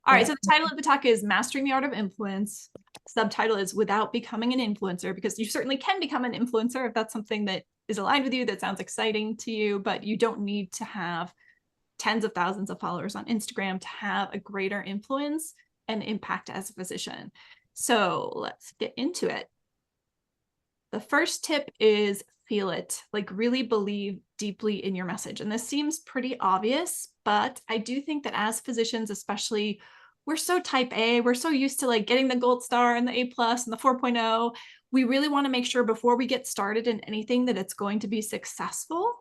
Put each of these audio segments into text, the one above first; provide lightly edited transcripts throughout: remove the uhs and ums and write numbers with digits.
All right, so the title of the talk is Mastering the Art of Influence. Subtitle is Without Becoming an Influencer, because you certainly can become an influencer if that's something that is aligned with you, that sounds exciting to you, but you don't need to have tens of thousands of followers on Instagram to have a greater influence and impact as a physician. So let's get into it. The first tip is feel it, like really believe deeply in your message. And this seems pretty obvious, but I do think that as physicians, especially, we're so type A, we're so used to like getting the gold star and the A plus and the 4.0. We really want to make sure before we get started in anything that it's going to be successful.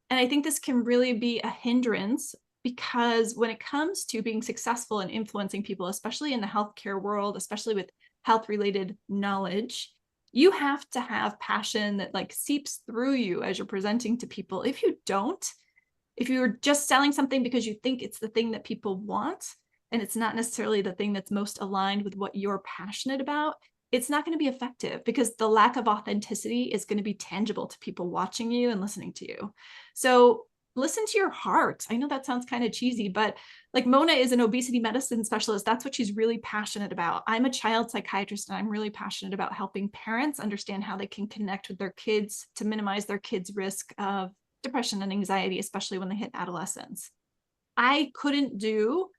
And I think this can really be a hindrance, because when it comes to being successful and influencing people, especially in the healthcare world, especially with health related knowledge, you have to have passion that like seeps through you as you're presenting to people. If you don't, if you're just selling something because you think it's the thing that people want, and it's not necessarily the thing that's most aligned with what you're passionate about, it's not going to be effective, because the lack of authenticity is going to be tangible to people watching you and listening to you. So listen to your heart. I know that sounds kind of cheesy, but like Mona is an obesity medicine specialist. That's what she's really passionate about. I'm a child psychiatrist, and I'm really passionate about helping parents understand how they can connect with their kids to minimize their kids' risk of depression and anxiety, especially when they hit adolescence. I couldn't do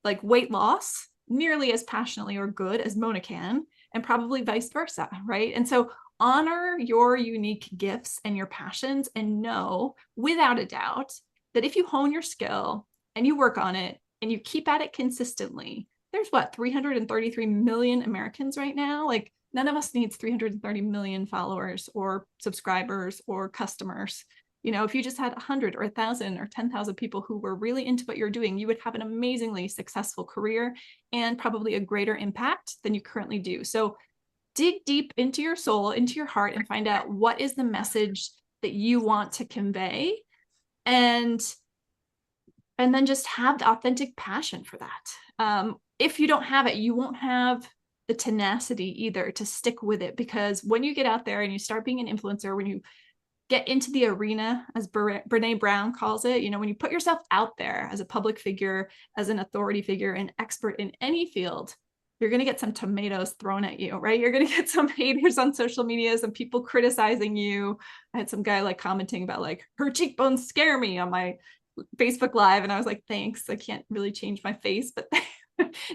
like weight loss nearly as passionately or good as Mona can, and probably vice versa, right? And so honor your unique gifts and your passions, and know without a doubt that if you hone your skill and you work on it and you keep at it consistently, there's what, 333 million Americans right now? Like none of us needs 330 million followers or subscribers or customers. You know, if you just had 100 or 1,000 or 10,000 people who were really into what you're doing, you would have an amazingly successful career and probably a greater impact than you currently do. So dig deep into your soul, into your heart, and find out what is the message that you want to convey. And then just have the authentic passion for that. If you don't have it, you won't have the tenacity either to stick with it, because when you get out there and you start being an influencer, when you get into the arena, as Brene Brown calls it, you know, when you put yourself out there as a public figure, as an authority figure, an expert in any field, you're going to get some tomatoes thrown at you, right? You're going to get some haters on social media, some people criticizing you. I had some guy like commenting about like, her cheekbones scare me on my Facebook Live. And I was like, thanks. I can't really change my face, but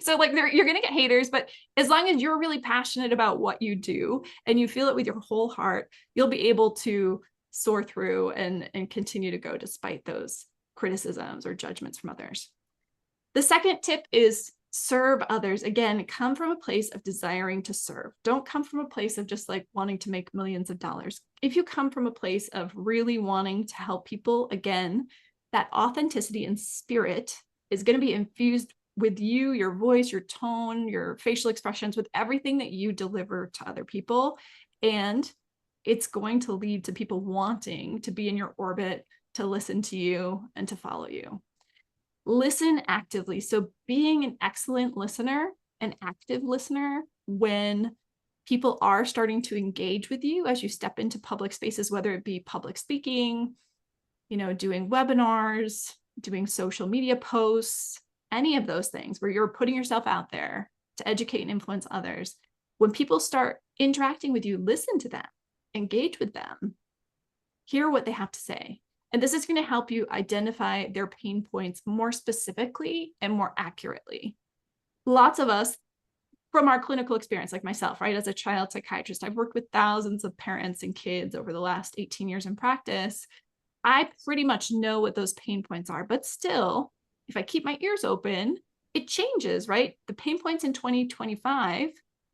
so like you're going to get haters, but as long as you're really passionate about what you do and you feel it with your whole heart, you'll be able to soar through and continue to go despite those criticisms or judgments from others. The second tip is serve others. Again, come from a place of desiring to serve. Don't come from a place of just like wanting to make millions of dollars. If you come from a place of really wanting to help people, again, that authenticity and spirit is going to be infused with you, your voice, your tone, your facial expressions, with everything that you deliver to other people. And it's going to lead to people wanting to be in your orbit, to listen to you and to follow you. Listen actively. So being an excellent listener, an active listener, when people are starting to engage with you as you step into public spaces, whether it be public speaking, you know, doing webinars, doing social media posts, any of those things where you're putting yourself out there to educate and influence others. When people start interacting with you, listen to them, engage with them, hear what they have to say. And this is going to help you identify their pain points more specifically and more accurately. Lots of us, from our clinical experience, like myself, right, as a child psychiatrist, I've worked with thousands of parents and kids over the last 18 years in practice. I pretty much know what those pain points are, but still, if I keep my ears open, it changes, right? The pain points in 2025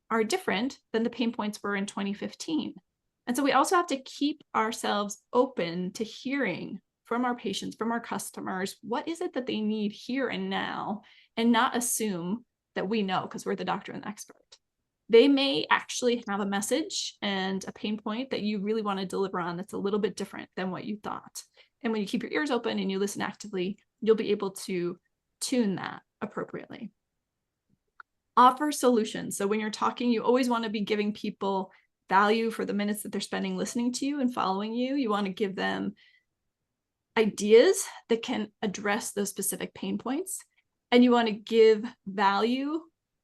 are different than the pain points were in 2015. And so we also have to keep ourselves open to hearing from our patients, from our customers, what is it that they need here and now, and not assume that we know because we're the doctor and the expert. They may actually have a message and a pain point that you really want to deliver on that's a little bit different than what you thought. And when you keep your ears open and you listen actively, you'll be able to tune that appropriately. Offer solutions. So when you're talking, you always want to be giving people value for the minutes that they're spending listening to you and following you. You want to give them ideas that can address those specific pain points. and you want to give value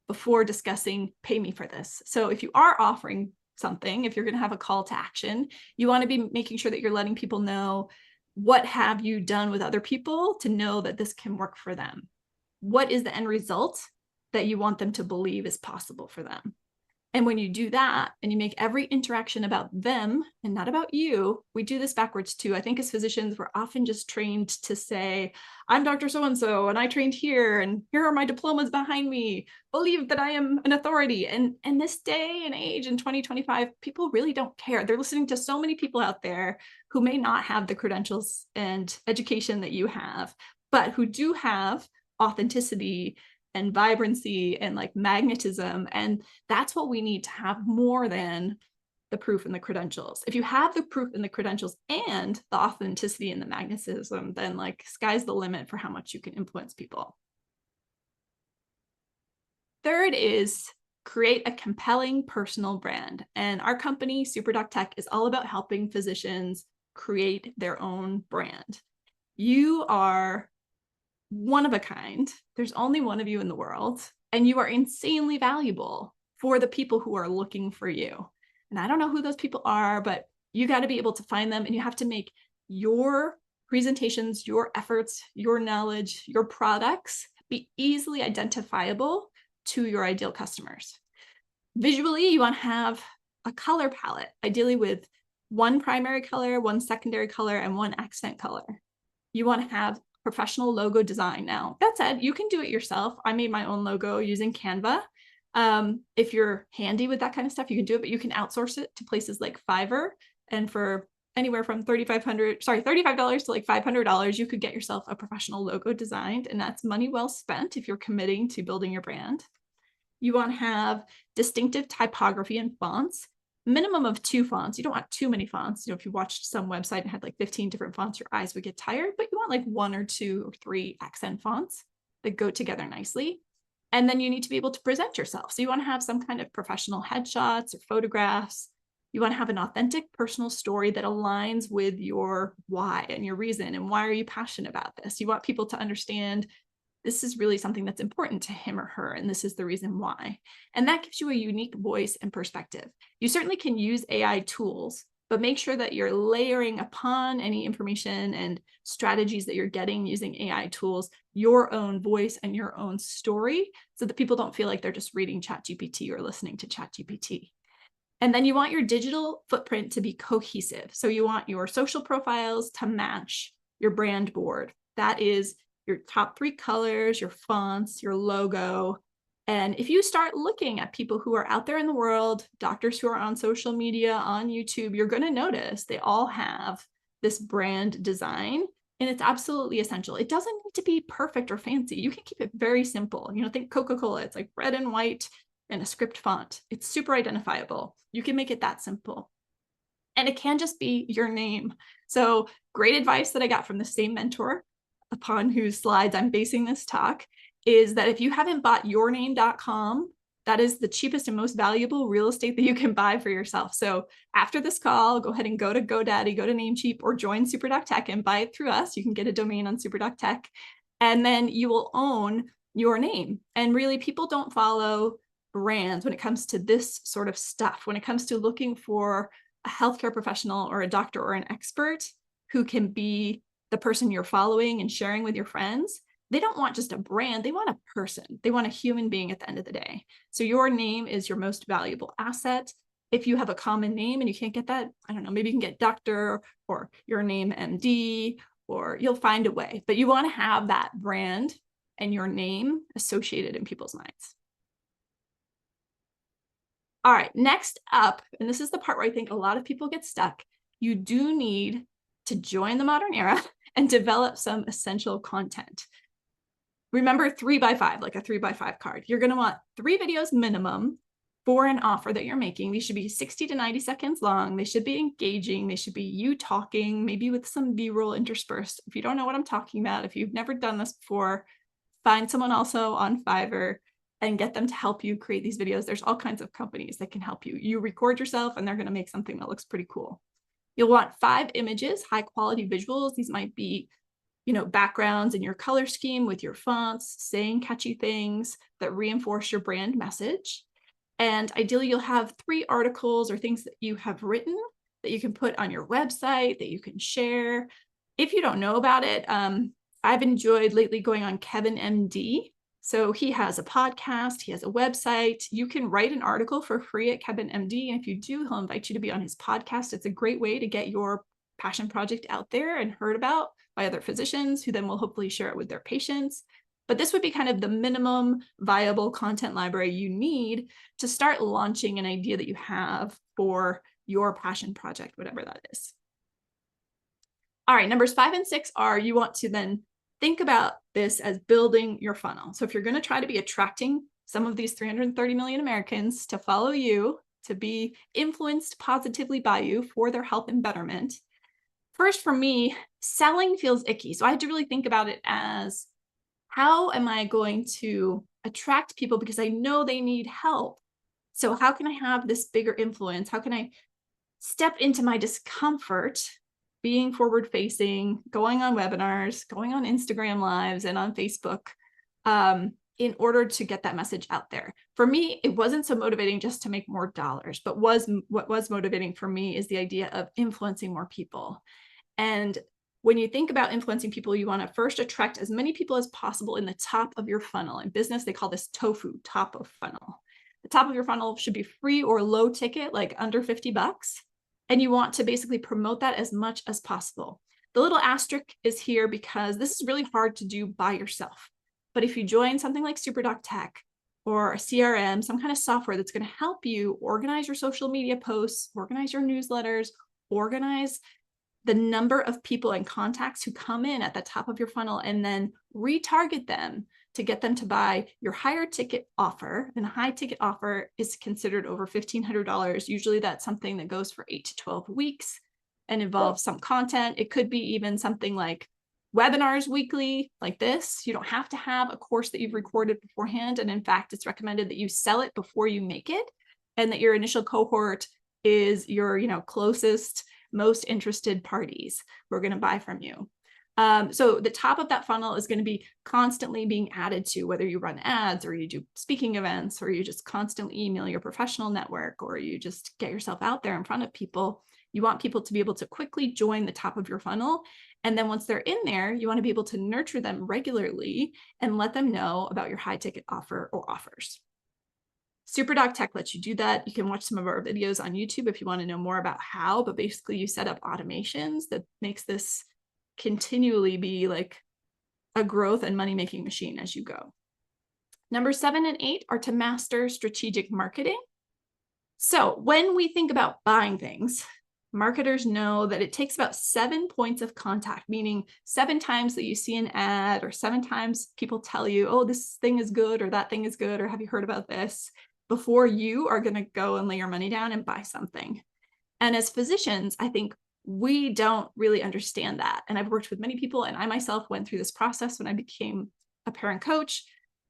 before discussing pay me for this. So if you are offering something, if you're going to have a call to action, you want to be making sure that you're letting people know, what have you done with other people to know that this can work for them? What is the end result that you want them to believe is possible for them? And when you do that and you make every interaction about them and not about you, we do this backwards too. I think as physicians, we're often just trained to say, I'm Dr. So-and-so, and I trained here, and here are my diplomas behind me. Believe that I am an authority. And this day and age in 2025, people really don't care. They're listening to so many people out there who may not have the credentials and education that you have, but who do have authenticity and vibrancy and like magnetism. And that's what we need to have more than the proof and the credentials. If you have the proof and the credentials and the authenticity and the magnetism, then like sky's the limit for how much you can influence people. Third is create a compelling personal brand. And our company, SuperDoc Tech, is all about helping physicians create their own brand. You are one of a kind. There's only one of you in the world, and you are insanely valuable for the people who are looking for you. And I don't know who those people are, but you got to be able to find them, and you have to make your presentations, your efforts, your knowledge, your products be easily identifiable to your ideal customers. Visually, you want to have a color palette, ideally with one primary color, one secondary color, and one accent color. You want to have professional logo design. Now, that said, you can do it yourself. I made my own logo using Canva. If you're handy with that kind of stuff, you can do it, but you can outsource it to places like Fiverr. And for anywhere from $35 to like $500, you could get yourself a professional logo designed. And that's money well spent if you're committing to building your brand. You want to have distinctive typography and fonts. Minimum of 2 fonts. You don't want too many fonts. You know, if you watched some website and had like 15 different fonts, your eyes would get tired, but you want like 1 or 2 or 3 accent fonts that go together nicely. And then you need to be able to present yourself. So you want to have some kind of professional headshots or photographs. You want to have an authentic personal story that aligns with your why and your reason, and why are you passionate about this? You want people to understand this is really something that's important to him or her, and this is the reason why. And that gives you a unique voice and perspective. You certainly can use AI tools, but make sure that you're layering upon any information and strategies that you're getting using AI tools, your own voice and your own story, so that people don't feel like they're just reading ChatGPT or listening to ChatGPT. And then you want your digital footprint to be cohesive. So you want your social profiles to match your brand board. That is your top 3 colors, your fonts, your logo. And if you start looking at people who are out there in the world, doctors who are on social media, on YouTube, you're going to notice they all have this brand design, and it's absolutely essential. It doesn't need to be perfect or fancy. You can keep it very simple. You know, think Coca-Cola, it's like red and white and a script font. It's super identifiable. You can make it that simple. And it can just be your name. So great advice that I got from the same mentor upon whose slides I'm basing this talk is that if you haven't bought yourname.com, that is the cheapest and most valuable real estate that you can buy for yourself. So after this call, go ahead and go to GoDaddy, go to Namecheap, or join SuperDoc Tech and buy it through us. You can get a domain on SuperDoc Tech, and then you will own your name. And really, people don't follow brands when it comes to this sort of stuff. When it comes to looking for a healthcare professional or a doctor or an expert who can be the person you're following and sharing with your friends, they don't want just a brand. They want a person. They want a human being at the end of the day. So your name is your most valuable asset. If you have a common name and you can't get that, I don't know, maybe you can get doctor or your name MD, or you'll find a way. But you want to have that brand and your name associated in people's minds. All right, next up, and this is the part where I think a lot of people get stuck, you do need to join the modern era and develop some essential content. Remember 3x5, like a 3x5 card. You're going to want 3 videos minimum for an offer that you're making. These should be 60 to 90 seconds long. They should be engaging. They should be you talking, maybe with some B-roll interspersed. If you don't know what I'm talking about, if you've never done this before, find someone also on Fiverr and get them to help you create these videos. There's all kinds of companies that can help you. You record yourself and they're going to make something that looks pretty cool. You'll want 5 images, high quality visuals. These might be backgrounds in your color scheme with your fonts, saying catchy things that reinforce your brand message. And ideally, you'll have 3 articles or things that you have written that you can put on your website that you can share. If you don't know about it, I've enjoyed lately going on Kevin MD. So he has a podcast, he has a website. You can write an article for free at Kevin MD. And if you do, he'll invite you to be on his podcast. It's a great way to get your passion project out there and heard about by other physicians who then will hopefully share it with their patients. But this would be kind of the minimum viable content library you need to start launching an idea that you have for your passion project, whatever that is. All right, numbers 5 and 6 are you want to then think about this as building your funnel. So if you're going to try to be attracting some of these 330 million Americans to follow you, to be influenced positively by you for their health and betterment, first for me, selling feels icky. So I had to really think about it as, how am I going to attract people because I know they need help? So how can I have this bigger influence? How can I step into my discomfort, being forward facing, going on webinars, going on Instagram lives and on Facebook, in order to get that message out there? For me, it wasn't so motivating just to make more dollars, but what was motivating for me is the idea of influencing more people. And when you think about influencing people, you want to first attract as many people as possible in the top of your funnel. In business, they call this TOFU, top of funnel. The top of your funnel should be free or low ticket, like under 50 bucks. And you want to basically promote that as much as possible. The little asterisk is here because this is really hard to do by yourself. But if you join something like SuperDoc Tech or a CRM, some kind of software that's going to help you organize your social media posts, organize your newsletters, organize the number of people and contacts who come in at the top of your funnel, and then retarget them to get them to buy your higher ticket offer. And a high ticket offer is considered over $1,500. Usually that's something that goes for 8 to 12 weeks and involves some content. It could be even something like webinars weekly like this. You don't have to have a course that you've recorded beforehand. And in fact, it's recommended that you sell it before you make it, and that your initial cohort is your, closest, most interested parties who are going to buy from you. So the top of that funnel is going to be constantly being added to, whether you run ads or you do speaking events or you just constantly email your professional network or you just get yourself out there in front of people. You want people to be able to quickly join the top of your funnel. And then once they're in there, you want to be able to nurture them regularly and let them know about your high ticket offer or offers. SuperDoc Tech lets you do that. You can watch some of our videos on YouTube if you want to know more about how, but basically you set up automations that makes this continually be like a growth and money-making machine as you go. Number 7 and 8 are to master strategic marketing. So when we think about buying things, marketers know that it takes about 7 points of contact, meaning 7 times that you see an ad or 7 times people tell you, oh, this thing is good or that thing is good, or have you heard about this, before you are going to go and lay your money down and buy something. And as physicians, I think we don't really understand that. And I've worked with many people, and I myself went through this process when I became a parent coach.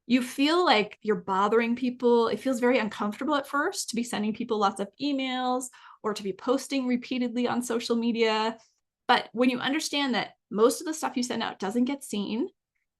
You feel like you're bothering people. It feels very uncomfortable at first to be sending people lots of emails or to be posting repeatedly on social media. But when you understand that most of the stuff you send out doesn't get seen,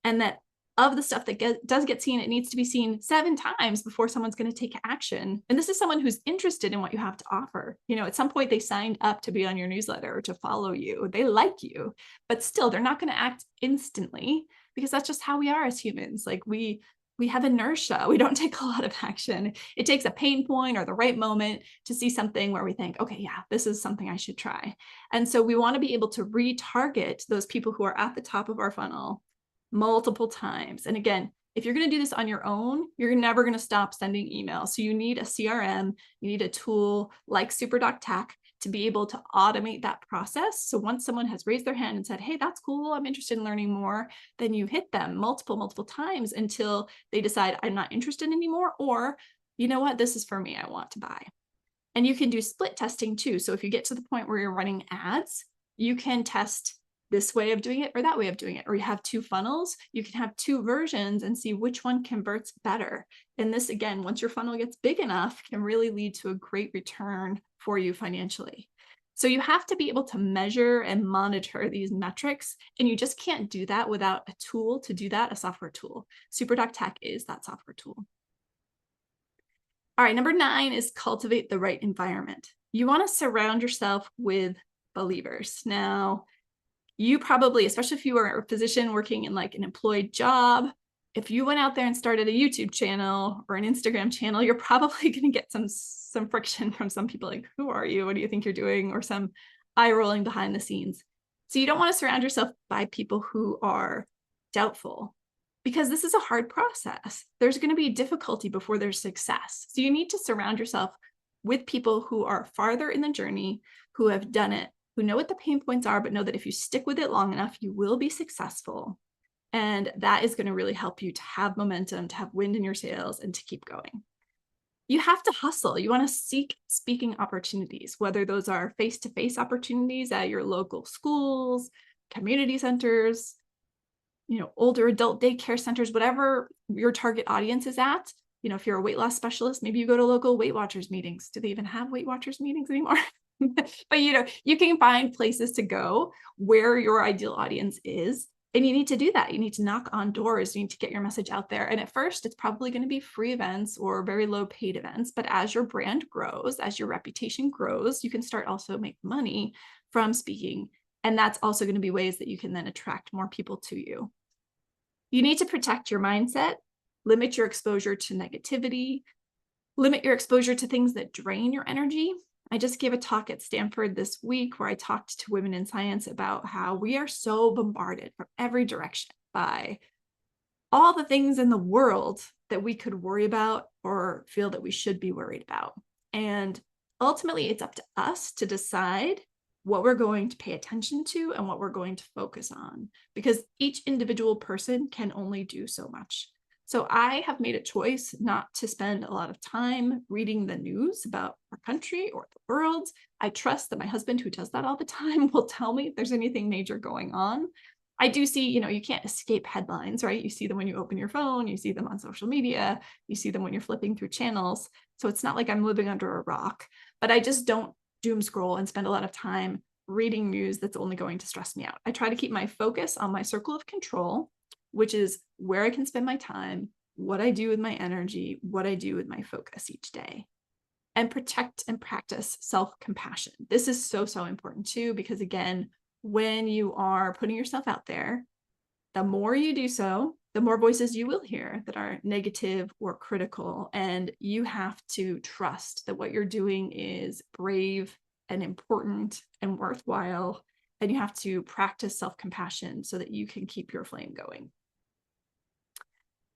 and that of the stuff that does get seen, it needs to be seen 7 times before someone's going to take action. And this is someone who's interested in what you have to offer. At some point they signed up to be on your newsletter or to follow you. They like you, but still they're not going to act instantly, because that's just how we are as humans. Like we have inertia. We don't take a lot of action. It takes a pain point or the right moment to see something where we think, okay, yeah, this is something I should try. And so we want to be able to retarget those people who are at the top of our funnel multiple times. And again, if you're going to do this on your own, you're never going to stop sending emails. So you need a CRM, you need a tool like SuperDoc Tech to be able to automate that process. So once someone has raised their hand and said, hey, that's cool, I'm interested in learning more, then you hit them multiple times until they decide I'm not interested anymore, or you know what, this is for me, I want to buy. And you can do split testing too. So if you get to the point where you're running ads, you can test this way of doing it or that way of doing it, or you have 2 funnels, you can have 2 versions and see which one converts better. And this, again, once your funnel gets big enough, can really lead to a great return for you financially. So you have to be able to measure and monitor these metrics, and you just can't do that without a tool to do that, a software tool. Tech is that software tool. All right, number 9 is cultivate the right environment. You want to surround yourself with believers. Now, you probably, especially if you are a physician working in like an employed job, if you went out there and started a YouTube channel or an Instagram channel, you're probably going to get some friction from some people like, who are you? What do you think you're doing? Or some eye rolling behind the scenes. So you don't want to surround yourself by people who are doubtful, because this is a hard process. There's going to be difficulty before there's success. So you need to surround yourself with people who are farther in the journey, who have done it, who know what the pain points are, but know that if you stick with it long enough, you will be successful. And that is going to really help you to have momentum, to have wind in your sails, and to keep going. You have to hustle. You want to seek speaking opportunities, whether those are face-to-face opportunities at your local schools, community centers, older adult daycare centers, whatever your target audience is at. If you're a weight loss specialist, maybe you go to local Weight Watchers meetings. Do they even have Weight Watchers meetings anymore? But you can find places to go where your ideal audience is. And you need to do that. You need to knock on doors. You need to get your message out there. And at first, it's probably going to be free events or very low paid events. But as your brand grows, as your reputation grows, you can start also make money from speaking. And that's also going to be ways that you can then attract more people to you. You need to protect your mindset, limit your exposure to negativity, limit your exposure to things that drain your energy. I just gave a talk at Stanford this week where I talked to women in science about how we are so bombarded from every direction by all the things in the world that we could worry about or feel that we should be worried about. And ultimately, it's up to us to decide what we're going to pay attention to and what we're going to focus on, because each individual person can only do so much. So I have made a choice not to spend a lot of time reading the news about our country or the world. I trust that my husband, who does that all the time, will tell me if there's anything major going on. I do see, you can't escape headlines, right? You see them when you open your phone, you see them on social media, you see them when you're flipping through channels. So it's not like I'm living under a rock, but I just don't doom scroll and spend a lot of time reading news that's only going to stress me out. I try to keep my focus on my circle of control, which is where I can spend my time, what I do with my energy, what I do with my focus each day, and protect and practice self-compassion. This is so, so important too, because again, when you are putting yourself out there, the more you do so, the more voices you will hear that are negative or critical. And you have to trust that what you're doing is brave and important and worthwhile. And you have to practice self-compassion so that you can keep your flame going.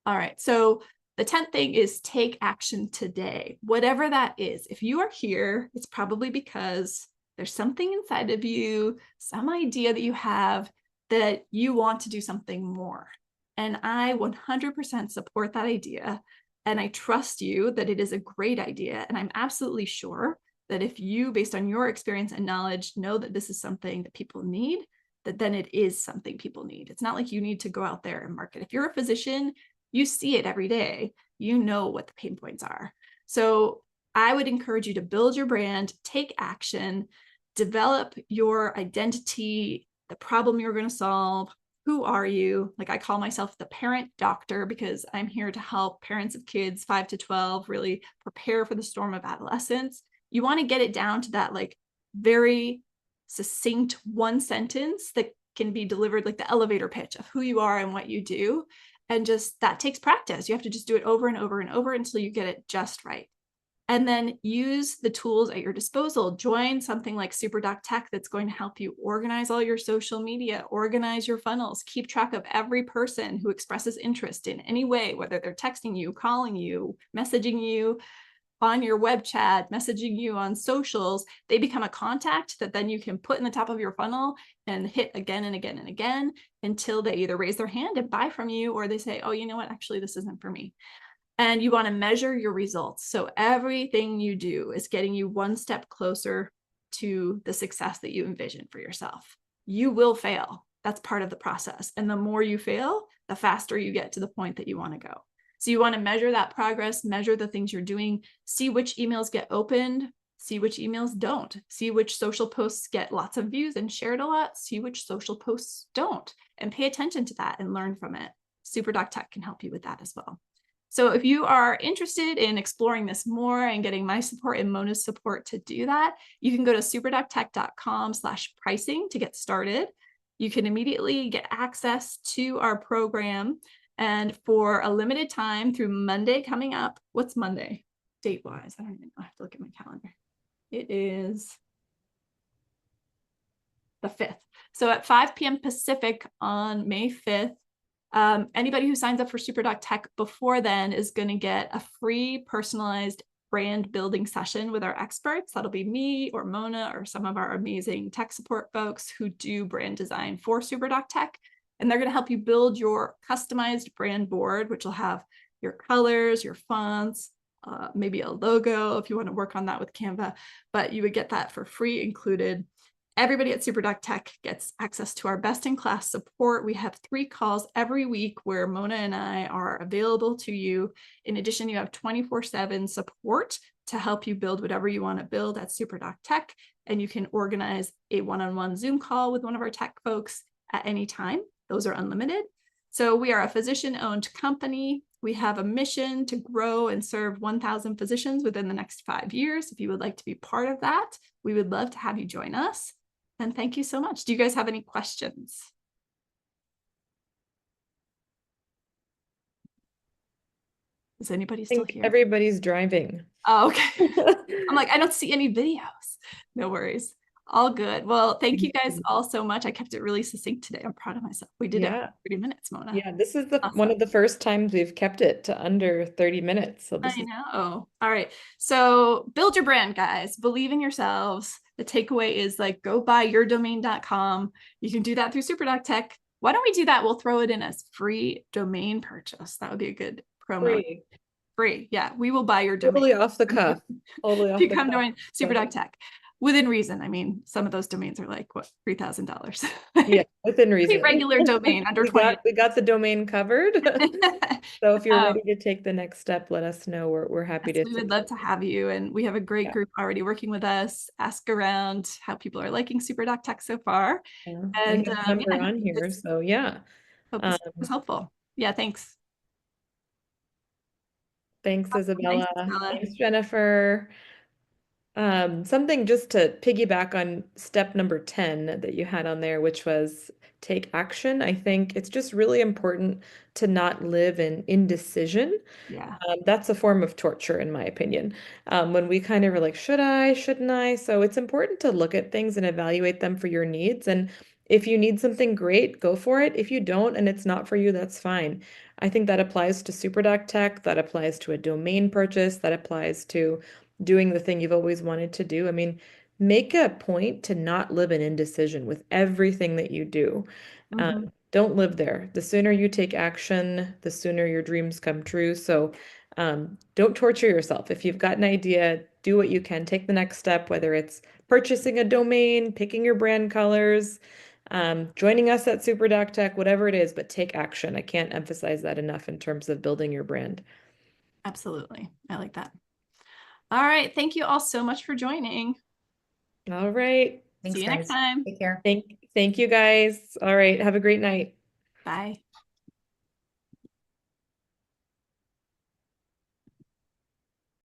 All right, so the 10th thing is take action today, whatever that is. If you are here, it's probably because there's something inside of you, some idea that you have that you want to do something more. And I 100% support that idea. And I trust you that it is a great idea. And I'm absolutely sure that if you, based on your experience and knowledge, know that this is something that people need, that then it is something people need. It's not like you need to go out there and market. If you're a physician, you see it every day. You know what the pain points are. So I would encourage you to build your brand, take action, develop your identity, the problem you're going to solve. Who are you? Like I call myself the parent doctor because I'm here to help parents of kids 5 to 12 really prepare for the storm of adolescence. You want to get it down to that like very succinct one sentence that can be delivered like the elevator pitch of who you are and what you do. And just that takes practice. You have to just do it over and over and over until you get it just right. And then use the tools at your disposal. Join something like Tech that's going to help you organize all your social media, organize your funnels, keep track of every person who expresses interest in any way, whether they're texting you, calling you, messaging you on your web chat, messaging you on socials. They become a contact that then you can put in the top of your funnel and hit again and again and again until they either raise their hand and buy from you, or they say, oh, you know what, actually, this isn't for me. And you want to measure your results. So everything you do is getting you one step closer to the success that you envision for yourself. You will fail. That's part of the process. And the more you fail, the faster you get to the point that you want to go. So you want to measure that progress, measure the things you're doing, see which emails get opened, see which emails don't, see which social posts get lots of views and shared a lot, see which social posts don't, and pay attention to that and learn from it. SuperDoc Tech can help you with that as well. So if you are interested in exploring this more and getting my support and Mona's support to do that, you can go to superdoctech.com/pricing to get started. You can immediately get access to our program. And for a limited time through Monday coming up, what's Monday date-wise? I don't even know. I have to look at my calendar. It is the 5th. So at 5 p.m. Pacific on May 5th, anybody who signs up for SuperDoc Tech before then is going to get a free personalized brand building session with our experts. That'll be me or Mona or some of our amazing tech support folks who do brand design for SuperDoc Tech. And they're going to help you build your customized brand board, which will have your colors, your fonts, maybe a logo if you want to work on that with Canva, but you would get that for free included. Everybody at SuperDoc Tech gets access to our best-in-class support. We have 3 calls every week where Mona and I are available to you. In addition, you have 24/7 support to help you build whatever you want to build at SuperDoc Tech, and you can organize a one-on-one Zoom call with one of our tech folks at any time. Those are unlimited. So we are a physician-owned company. We have a mission to grow and serve 1,000 physicians within the next 5 years. If you would like to be part of that, we would love to have you join us. And thank you so much. Do you guys have any questions? Is anybody still here? Everybody's driving. Oh, okay. I'm like, I don't see any videos. No worries. All good. Well, thank you guys all so much. I kept it really succinct today. I'm proud of myself. We did it in 30 minutes, Mona. Yeah, this is Awesome. one of the first times we've kept it to under 30 minutes. So this I know. All right. So build your brand, guys. Believe in yourselves. The takeaway is like, go buy yourdomain.com. You can do that through SuperDoc Tech. Why don't we do that? We'll throw it in as free domain purchase. That would be a good promo. Free. Yeah, we will buy your domain. Totally off the cuff. Totally off you the come cuff. join SuperDoc Tech. Within reason. I mean, some of those domains are like, what, $3,000? Yeah, within reason. Regular domain under 20. We got the domain covered. So if you're ready to take the next step, let us know. We're happy to. We would love to have you. And we have a great group already working with us. Ask around how people are liking SuperDoc Tech so far. Yeah, And we have a number on here. So yeah. Hope this was helpful. Yeah, thanks. Thanks, Isabella. Thanks, Isabella. Thanks, Jennifer. Something just to piggyback on step number 10 that you had on there, which was take action. I think it's just really important to not live in indecision. Yeah. That's a form of torture, in my opinion. When we kind of are like, should I, shouldn't I? So it's important to look at things and evaluate them for your needs. And if you need something great, go for it. If you don't and it's not for you, that's fine. I think that applies to SuperDoc Tech, that applies to a domain purchase, that applies to doing the thing you've always wanted to do. I mean, make a point to not live in indecision with everything that you do. Don't live there. The sooner you take action, the sooner your dreams come true. So don't torture yourself. If you've got an idea, do what you can. Take the next step, whether it's purchasing a domain, picking your brand colors, joining us at SuperDoc Tech, whatever it is, but take action. I can't emphasize that enough in terms of building your brand. Absolutely. I like that. All right. Thank you all so much for joining. All right. See you next time. Take care. Thank you guys. All right. Have a great night. Bye.